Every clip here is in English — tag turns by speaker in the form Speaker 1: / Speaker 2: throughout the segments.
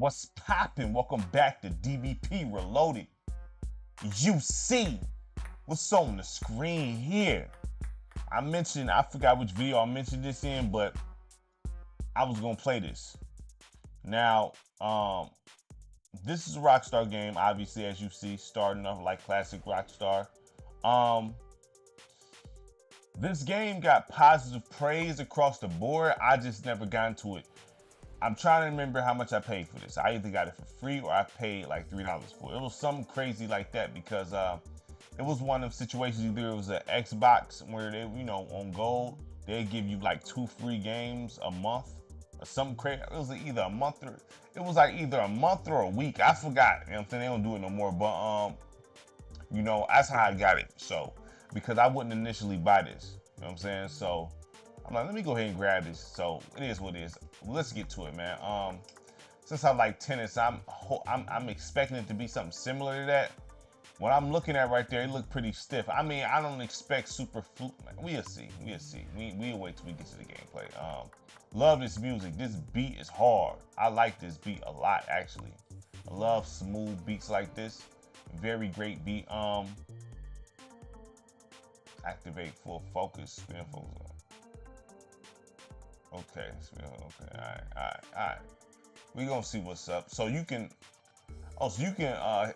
Speaker 1: What's poppin'? Welcome back to DBP Reloaded. You see what's on the screen here. I forgot which video I mentioned this in, but I was gonna play this. Now, this is a Rockstar game, obviously, as you see, starting off like classic Rockstar. This game got positive praise across the board. I just never got into it. I'm trying to remember how much I paid for this. I either got it for free or I paid like $3 for it. It was something crazy like that because it was one of the situations. Either it was an Xbox where they, on gold, they'd give you like 2 free games a month or something crazy. It was either a month or a week. I forgot. You know what I'm saying? They don't do it no more. But that's how I got it. So because I wouldn't initially buy this. You know what I'm saying? So I'm like, let me go ahead and grab this. So it is what it is. Let's get to it, man. Since I like tennis, I'm expecting it to be something similar to that. What I'm looking at right there, it looked pretty stiff. I mean, I don't expect super fluke. We'll see. We'll wait till we get to the gameplay. Love this music. This beat is hard. I like this beat a lot, actually. I love smooth beats like this. Very great beat. Activate full focus. Spin focus. Okay, all right. We gonna see what's up. So you can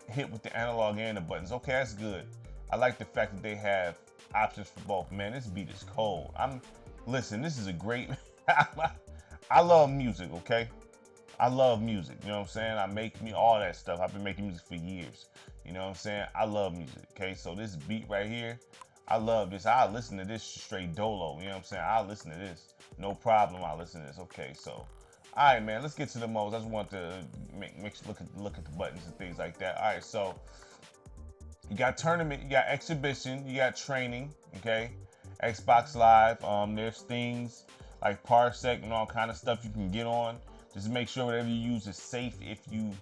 Speaker 1: hit with the analog and the buttons. Okay, that's good. I like the fact that they have options for both. Man, this beat is cold. Listen, this is a great. I love music. Okay, I love music. You know what I'm saying? I make all that stuff. I've been making music for years. You know what I'm saying? I love music. Okay, so this beat right here, I love this. I'll listen to this straight dolo. You know what I'm saying? I'll listen to this. No problem. I'll listen to this. Okay, so, all right, man. Let's get to the modes. I just want to look at the buttons and things like that. All right, so you got tournament, you got exhibition, you got training. Okay, Xbox Live. There's things like Parsec and all kind of stuff you can get on. Just make sure whatever you use is safe. If you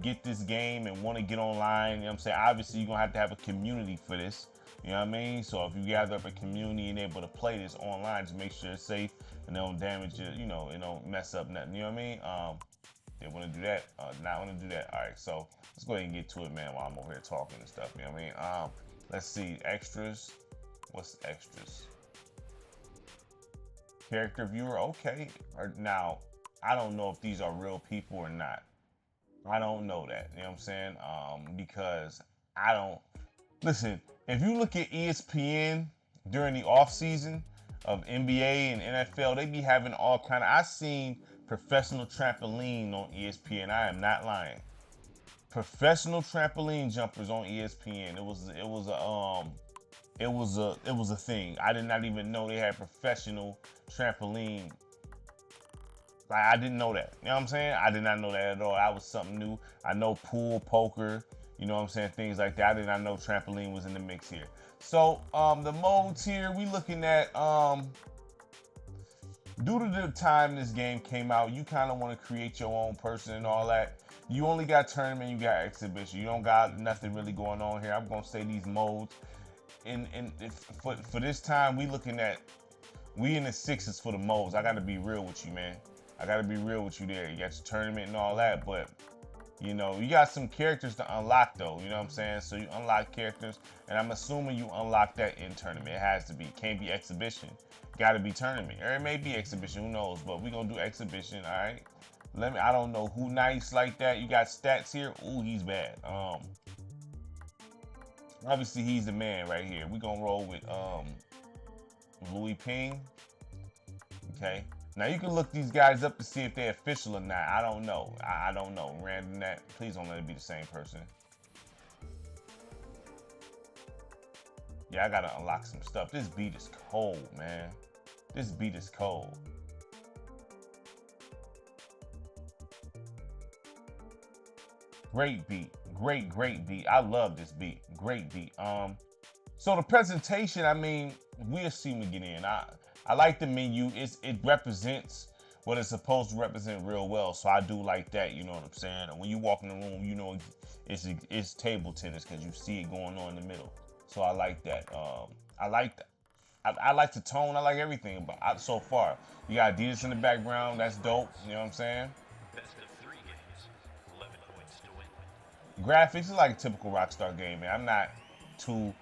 Speaker 1: get this game and want to get online, you know what I'm saying? Obviously, you're gonna have a community for this. You know what I mean? So if you gather up a community and able to play this online, just make sure it's safe and they don't damage it, it don't mess up nothing. You know what I mean? They want to do that, not want to do that. All right, so let's go ahead and get to it, man, while I'm over here talking and stuff. You know what I mean? Let's see, extras. What's extras? Character viewer, okay. Now, I don't know if these are real people or not. I don't know that, you know what I'm saying? Because I don't, listen, if you look at ESPN during the off season of NBA and NFL, they be having all kind of. I seen professional trampoline on ESPN. I am not lying. Professional trampoline jumpers on ESPN. It was a thing. I did not even know they had professional trampoline. Like, I didn't know that. You know what I'm saying? I did not know that at all. That was something new. I know pool, poker. You know what I'm saying? Things like that. I did not know trampoline was in the mix here. So, the modes here, we looking at, due to the time this game came out, you kind of want to create your own person and all that. You only got tournament, you got exhibition. You don't got nothing really going on here. I'm going to say these modes. For this time, we in the sixes for the modes. I got to be real with you, man. I got to be real with you there. You got your tournament and all that, but you got some characters to unlock though, you know what I'm saying? So you unlock characters, and I'm assuming you unlock that in tournament. It has to be. Can't be exhibition. Gotta be tournament. Or it may be exhibition, who knows? But we're gonna do exhibition, all right? I don't know who nice like that. You got stats here. Ooh, he's bad. Obviously he's the man right here. We're gonna roll with Louis Ping. Okay. Now you can look these guys up to see if they're official or not. I don't know. I don't know. Random that. Please don't let it be the same person. Yeah, I gotta unlock some stuff. This beat is cold, man. This beat is cold. Great beat. Great beat. I love this beat. Great beat. So the presentation, I mean, we'll see when we get in. I like the menu. It represents what it's supposed to represent real well. So I do like that. You know what I'm saying? When you walk in the room, you know it's table tennis because you see it going on in the middle. So I like that. I like that. I like the tone. I like everything. But so far, you got Adidas in the background. That's dope. You know what I'm saying? Graphics is like a typical Rockstar game, man. I'm not too,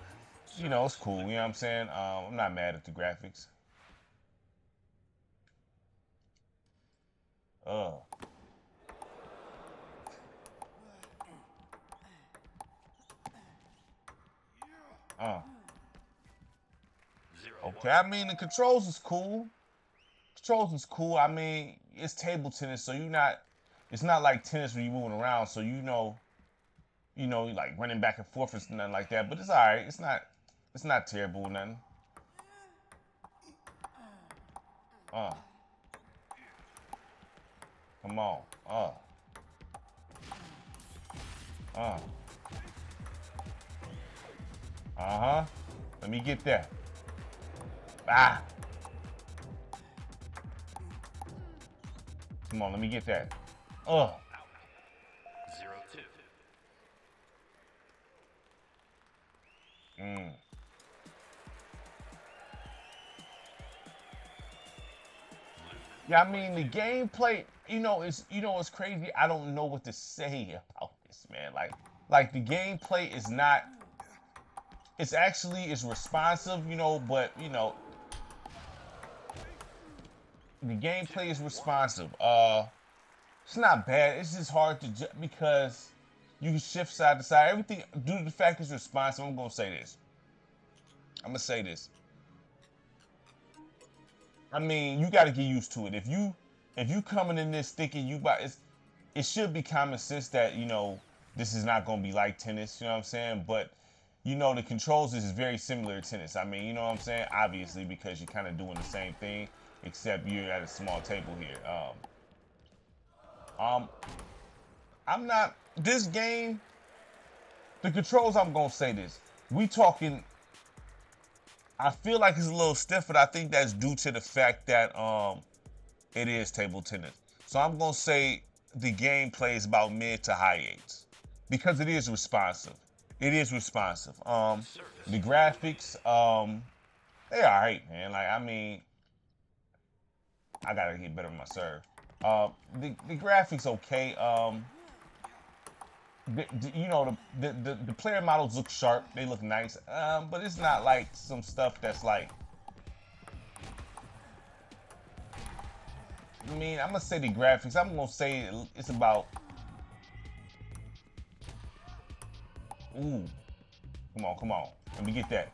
Speaker 1: it's cool. You know what I'm saying? I'm not mad at the graphics. Uh, uh. Okay, I mean the controls is cool. Controls is cool. I mean it's table tennis, so you're not. It's not like tennis where you're moving around, so you like running back and forth or nothing like that. But it's all right. It's not terrible or nothing. Uh, come on. Uh. Uh-huh. Let me get that. Ah. Come on, let me get that. Ugh.
Speaker 2: 0-2.
Speaker 1: Mm. Yeah, I mean the gameplay, it's crazy. I don't know what to say about this, man. Like the gameplay is not. It's responsive, but the gameplay is responsive. It's not bad. It's just hard to because you can shift side to side. Everything due to the fact it's responsive. I'm gonna say this. I mean, you got to get used to it. If you coming in this thinking it should be common sense that this is not gonna be like tennis. You know what I'm saying? But the controls is very similar to tennis. I mean, you know what I'm saying? Obviously, because you're kind of doing the same thing, except you're at a small table here. Um, I'm not this game. The controls. I'm gonna say this. We talking. I feel like it's a little stiff, but I think that's due to the fact that it is table tennis. So I'm gonna say the gameplay is about mid to high eights because it is responsive. It is responsive. The graphics, they all right, man. Like I mean, I gotta get better with my serve. The graphics okay. The player models look sharp. They look nice. But it's not like some stuff that's like. I mean, I'm gonna say the graphics. I'm gonna say it's about. Ooh, come on. Let me get that.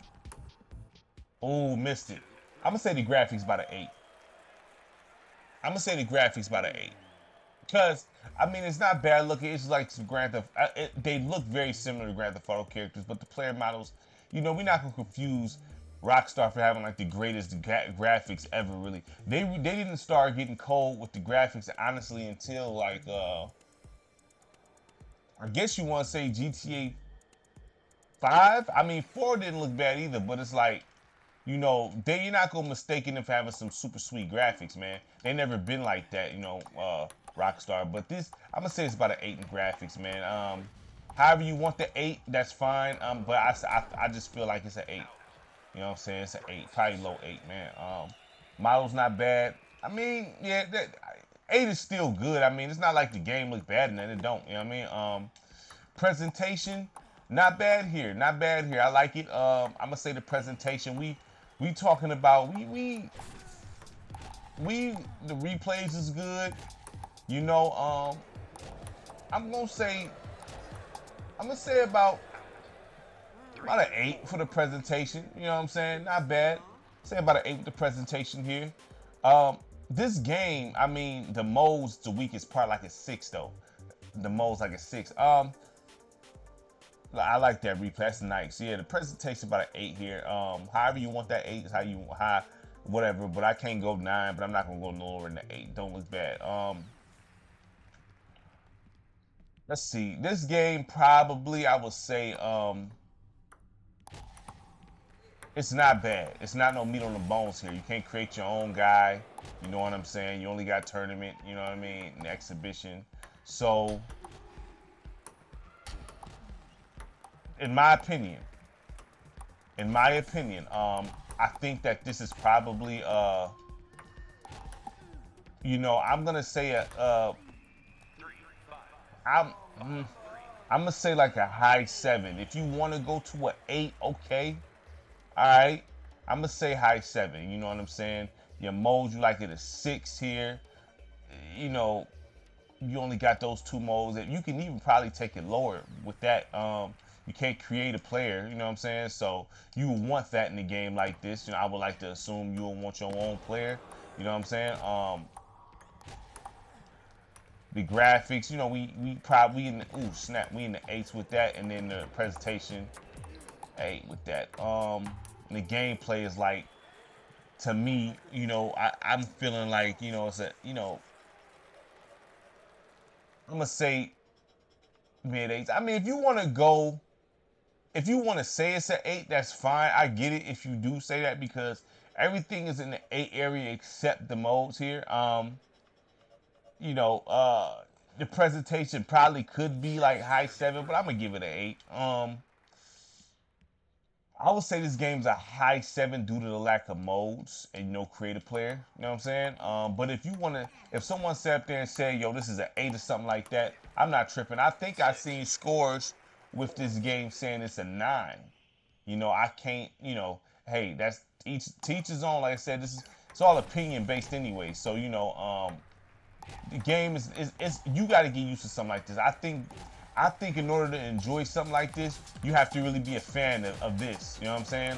Speaker 1: Ooh, missed it. I'm gonna say the graphics about an 8. I'm gonna say the graphics about an 8. Because, I mean, it's not bad looking. It's like some Grand Theft. They look very similar to Grand Theft Auto characters, but the player models, we're not gonna confuse Rockstar for having like the greatest graphics ever. Really, they didn't start getting cold with the graphics honestly until like I guess you want to say GTA 5. I mean, 4 didn't look bad either, but it's like you're not gonna mistake them for having some super sweet graphics, man. They never been like that, Rockstar. But this, I'm gonna say it's about an 8 in graphics, man. However you want the 8, that's fine. But I just feel like it's an 8. You know what I'm saying? It's an 8, probably low 8, man. Model's not bad. I mean, yeah, 8 is still good. I mean, it's not like the game looks bad and then it don't. You know what I mean? Presentation, not bad here. Not bad here. I like it. I'm gonna say the presentation. We talking about the replays is good. I'm gonna say about an 8 for the presentation. You know what I'm saying? Not bad. Say about an 8 with the presentation here. This game, I mean, the mode's the weakest part, like a 6 though. The mode's like a 6. I like that replay. That's nice. Yeah, the presentation about an 8 here. However you want that 8 is how whatever. But I can't go 9. But I'm not gonna go lower than the 8. Don't look bad. Let's see. This game probably I would say it's not bad. It's not no meat on the bones here. You can't create your own guy. You know what I'm saying? You only got tournament. You know what I mean? An exhibition. So. In my opinion, I think that this is probably, I'm gonna say I'm I'm gonna say like a high 7. If you want to go to an 8, okay. All right. I'm gonna say high 7. You know what I'm saying? Your modes, you like it a 6 here. You know, you only got those 2 modes. You can even probably take it lower with that. You can't create a player. You know what I'm saying? So you would want that in a game like this. You know, I would like to assume you will want your own player. You know what I'm saying? The graphics, you know, we probably in the we in the 8s with that, and then the presentation 8 with that. The gameplay is like, to me, you know, I'm feeling like, you know, it's a, you know, I'm gonna say mid 8s. I mean, if you want to go, if you want to say it's an 8, that's fine. I get it if you do say that, because everything is in the 8 area except the modes here. You know, the presentation probably could be like high 7, but I'm gonna give it an 8. I would say this game's a high 7 due to the lack of modes and no creative player. You know what I'm saying? But if you wanna, if someone sat up there and said, "Yo, this is an 8" or something like that," I'm not tripping. I think I seen scores with this game saying it's a 9. You know, I can't. You know, hey, that's each teacher's own. Like I said, this is, it's all opinion based anyway. So you know, the game is you got to get used to something like this. I think in order to enjoy something like this, you have to really be a fan of this. You know what I'm saying?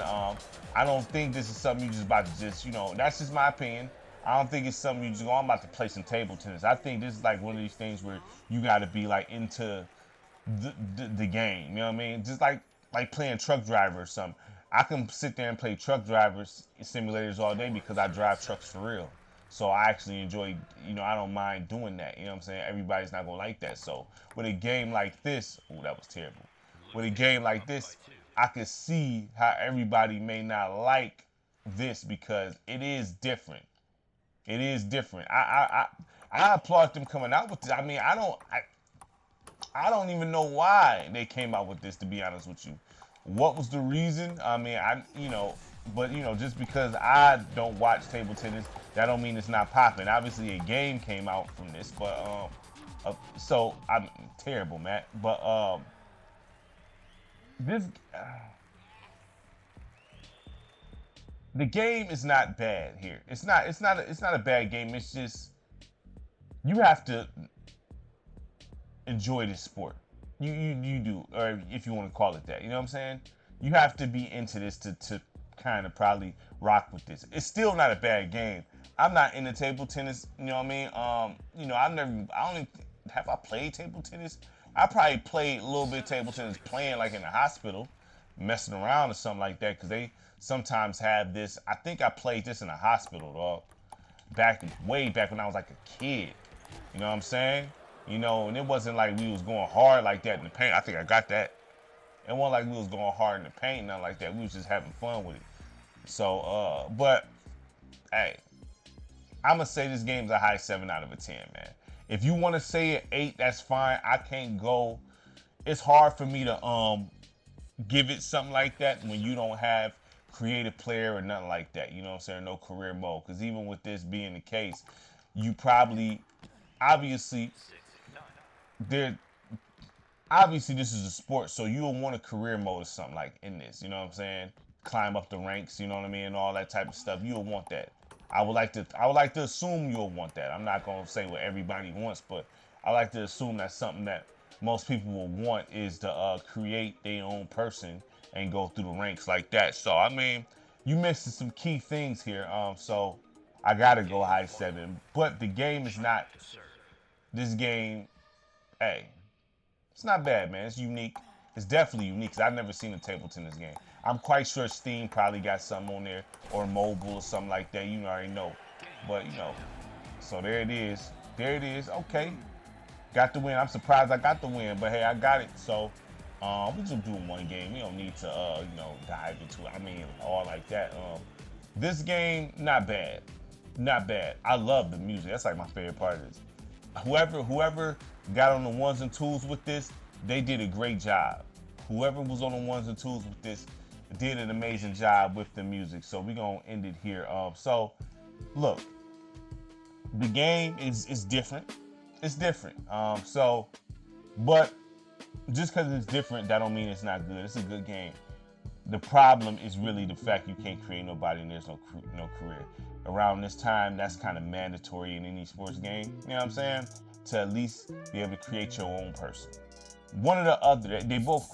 Speaker 1: I don't think this is something you just about to just, you know, that's just my opinion. I don't think it's something you just go, I'm about to play some table tennis. I think this is like one of these things where you got to be like into the game. You know what I mean? Just like playing truck driver or something. I can sit there and play truck drivers simulators all day because I drive trucks for real. So I actually enjoy, you know, I don't mind doing that. You know what I'm saying? Everybody's not gonna like that. So with a game like this, oh, that was terrible. With a game like this, I can see how everybody may not like this because it is different. It is different. I applaud them coming out with this. I mean, I don't even know why they came out with this, to be honest with you. What was the reason? I mean, you know, but you know, just because I don't watch table tennis, that don't mean it's not popping. Obviously, a game came out from this, but so I'm terrible, Matt. But this the game is not bad here. It's not a bad game. It's just you have to enjoy this sport. You do, or if you want to call it that. You know what I'm saying? You have to be into this to kind of probably rock with this. It's still not a bad game. I'm not into table tennis. You know what I mean? You know, I only have I played table tennis. I probably played a little bit of table tennis playing like in the hospital, messing around or something like that. Cause they sometimes have this. I think I played this in a hospital, dog. Way back when I was like a kid. You know what I'm saying? You know, and it wasn't like we was going hard like that in the paint. I think I got that. It wasn't like we was going hard in the paint, nothing like that. We was just having fun with it. So, but hey, I'm gonna say this game's a high 7 out of a 10, man. If you want to say an 8, that's fine. I can't go. It's hard for me to give it something like that when you don't have creative player or nothing like that. You know what I'm saying? No career mode. Because even with this being the case, you probably, obviously, there. Obviously, this is a sport, so you'll want a career mode or something like in this. You know what I'm saying? Climb up the ranks. You know what I mean? And all that type of stuff. You'll want that. I would like to assume you'll want that. I'm not gonna say what everybody wants, but I like to assume that's something that most people will want, is to create their own person and go through the ranks like that. So I mean, you missing some key things here. So I gotta go high 7. But the game is not. This game, hey, it's not bad, man. It's unique. It's definitely unique because I've never seen a table tennis game. I'm quite sure Steam probably got something on there, or mobile or something like that. You already know. But, you know, so there it is. There it is. Okay. Got the win. I'm surprised I got the win, but hey, I got it. So we just doing one game. We don't need to, you know, dive into it. I mean, all like that. This game, not bad. Not bad. I love the music. That's like my favorite part of this. Whoever got on the ones and twos with this, they did a great job. Whoever was on the ones and twos with this did an amazing job with the music. So we're gonna end it here. So look, the game is different. It's different. But just because it's different, that don't mean it's not good. It's a good game. The problem is really the fact you can't create nobody and there's no career. Around this time, that's kind of mandatory in any sports game. You know what I'm saying? To at least be able to create your own person. One or the other, they both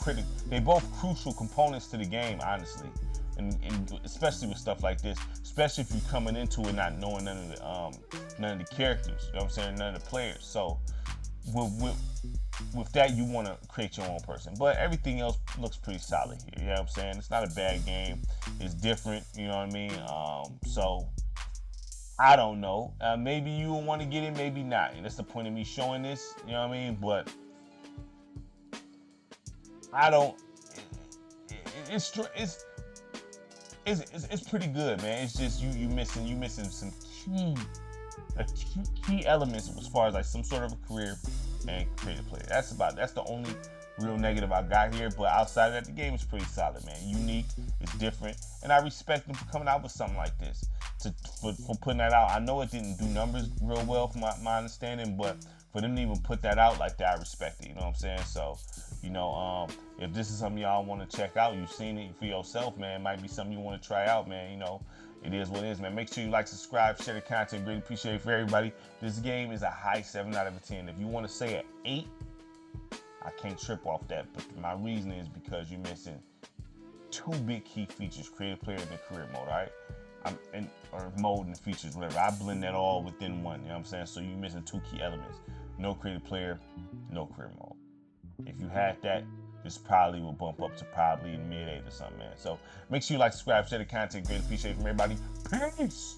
Speaker 1: crucial components to the game, honestly, and especially with stuff like this, especially if you're coming into it not knowing none of the characters. You know what I'm saying? None of the players. So with that, you want to create your own person. But everything else looks pretty solid here. You know what I'm saying? It's not a bad game. It's different. You know what I mean? So I don't know. Maybe you will want to get it, maybe not. And that's the point of me showing this. You know what I mean? But I don't. It's pretty good, man. It's just you missing some key elements as far as like some sort of a career and creative player. That's the only real negative I got here. But outside of that, the game is pretty solid, man. Unique, it's different, and I respect them for coming out with something like this. For putting that out. I know it didn't do numbers real well from my understanding, but for them to even put that out like that, I respect it. You know what I'm saying? So, if this is something y'all want to check out, you've seen it for yourself, man. It might be something you want to try out, man. It is what it is, man. Make sure you like, subscribe, share the content. Greatly appreciate it for everybody. This game is a high 7 out of a 10. If you want to say an 8, I can't trip off that. But my reason is because you're missing 2 big key features: creative player and the career mode. All right. Or mode and features, whatever. I blend that all within one, you know what I'm saying? So you're missing 2 key elements. No creative player, no career mode. If you had that, this probably will bump up to probably mid-8 or something, man. So make sure you like, subscribe, share the content. Greatly appreciate it from everybody. Peace!